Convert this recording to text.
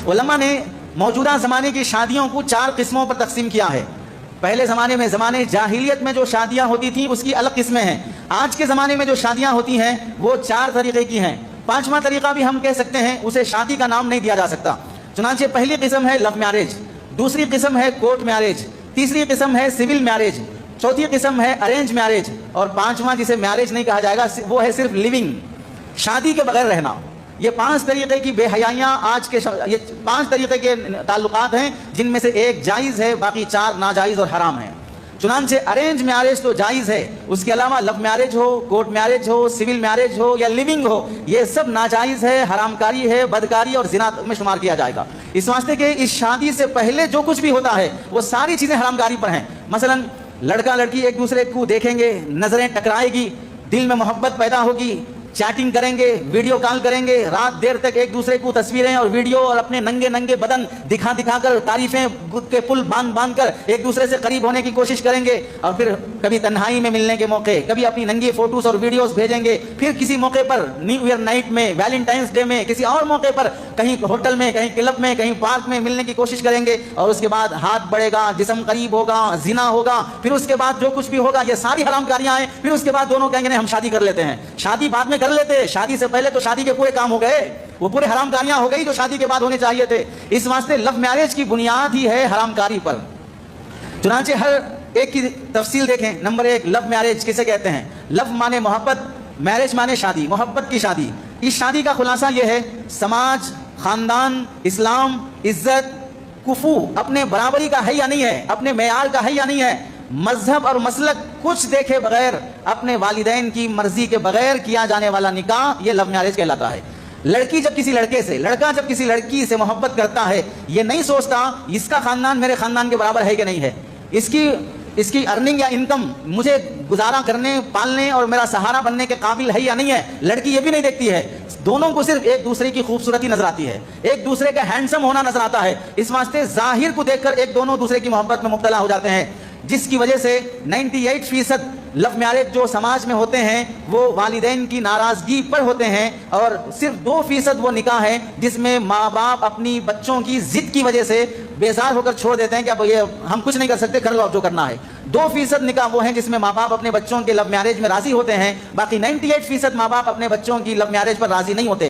उलमा ने मौजूदा ज़माने की शादियों को 4 किस्मों पर तकसीम किया है। पहले ज़माने में ज़माने जाहिलियत में जो शादियाँ होती थी उसकी अलग किस्में हैं। आज के ज़माने में जो शादियाँ होती हैं वो 4 तरीक़े की हैं। 5वां तरीक़ा भी हम कह सकते हैं, उसे शादी का नाम नहीं दिया जा सकता। चुनांचे पहली किस्म है लव मैरिज, दूसरी किस्म है कोर्ट मैरिज, तीसरी किस्म है सिविल मैरिज, चौथी किस्म है अरेंज मैरिज, और 5वां जिसे मैरिज नहीं कहा जाएगा वो है सिर्फ लिविंग, शादी के बगैर रहना। ये 5 तरीके की बेहयाइयाँ आज के ये 5 तरीके के ताल्लुकात हैं जिनमें से एक जायज़ है, बाकी 4 नाजायज़ और हराम हैं। चुनांचे अरेंज मैरिज तो जायज़ है, उसके अलावा लव मैरिज हो, कोर्ट मैरिज हो, सिविल मैरिज हो या लिविंग हो, ये सब नाजायज़ है, हरामकारी है, बदकारी और ज़िना में शुमार किया जाएगा। इस वास्ते के इस शादी से पहले जो कुछ भी होता है वो सारी चीज़ें हरामकारी पर हैं। मसलन लड़का लड़की एक दूसरे को देखेंगे, नज़रें टकराएगी, दिल में मोहब्बत पैदा होगी, चैटिंग करेंगे, वीडियो कॉल करेंगे, रात देर तक एक दूसरे को तस्वीरें और वीडियो और अपने नंगे नंगे बदन दिखा दिखा कर तारीफें के पुल बांध बांध कर एक दूसरे से करीब होने की कोशिश करेंगे, और फिर कभी तन्हाई में मिलने के मौके, कभी अपनी नंगी फोटोज और वीडियोस भेजेंगे, फिर किसी मौके पर न्यू ईयर नाइट में, वैलेंटाइंस डे में, किसी और मौके पर कहीं होटल में, कहीं क्लब में, कहीं पार्क में मिलने की कोशिश करेंगे, और उसके बाद हाथ बढ़ेगा, जिस्म करीब होगा, जिना होगा, फिर उसके बाद जो कुछ भी होगा ये सारी हरामकारियां हैं। फिर उसके बाद दोनों कहेंगे नहीं हम शादी कर लेते हैं। शादी बाद में कर लेते हैं, शादी से पहले तो शादी के पूरे काम हो गए, वो पूरे हरामकारियां हो गई जो शादी के बाद होने चाहिए थे। इस वास्ते लव मैरिज की बुनियाद ही है हरामकारी पर। चुनांचे हर एक की तफसील देखें। नंबर 1, लव मैरिज किसे कहते हैं? लव माने मोहब्बत, मैरिज माने शादी, मोहब्बत की शादी। इस शादी का खुलासा यह है, समाज, खानदान, इस्लाम, इज्जत, कुफू अपने बराबरी का है या नहीं है, अपने मेयार का है या नहीं है, मजहब और मसलक कुछ देखे बगैर, अपने वालिदैन की मर्जी के बगैर किया जाने वाला निकाह ये लव मैरिज कहलाता है। लड़की जब किसी लड़के से, लड़का जब किसी लड़की से मोहब्बत करता है, ये नहीं सोचता इसका खानदान मेरे खानदान के बराबर है कि नहीं है, इसकी अर्निंग या इनकम मुझे गुजारा करने, पालने और मेरा सहारा बनने के काबिल है या नहीं है। लड़की ये भी नहीं देखती है, दोनों को सिर्फ एक दूसरे की खूबसूरती नजर आती है, एक दूसरे का हैंडसम होना नजर आता है। इस वास्ते जाहिर को देखकर एक दोनों दूसरे की मोहब्बत में मुब्तला हो जाते हैं, जिसकी वजह से 98% लव मैरिज जो समाज में होते हैं वो वालिदैन की नाराजगी पर होते हैं, और सिर्फ 2% वो निकाह है जिसमें माँ बाप अपनी बच्चों की जिद की वजह से बेजार होकर छोड़ देते हैं कि अब ये हम कुछ नहीं कर सकते, कर लो अब जो करना है। 2% निकाह वो हैं जिसमें माँ बाप अपने बच्चों के लव मैरिज में राजी होते हैं, बाकी 98% माँ बाप अपने बच्चों की लव मैरिज पर राजी नहीं होते।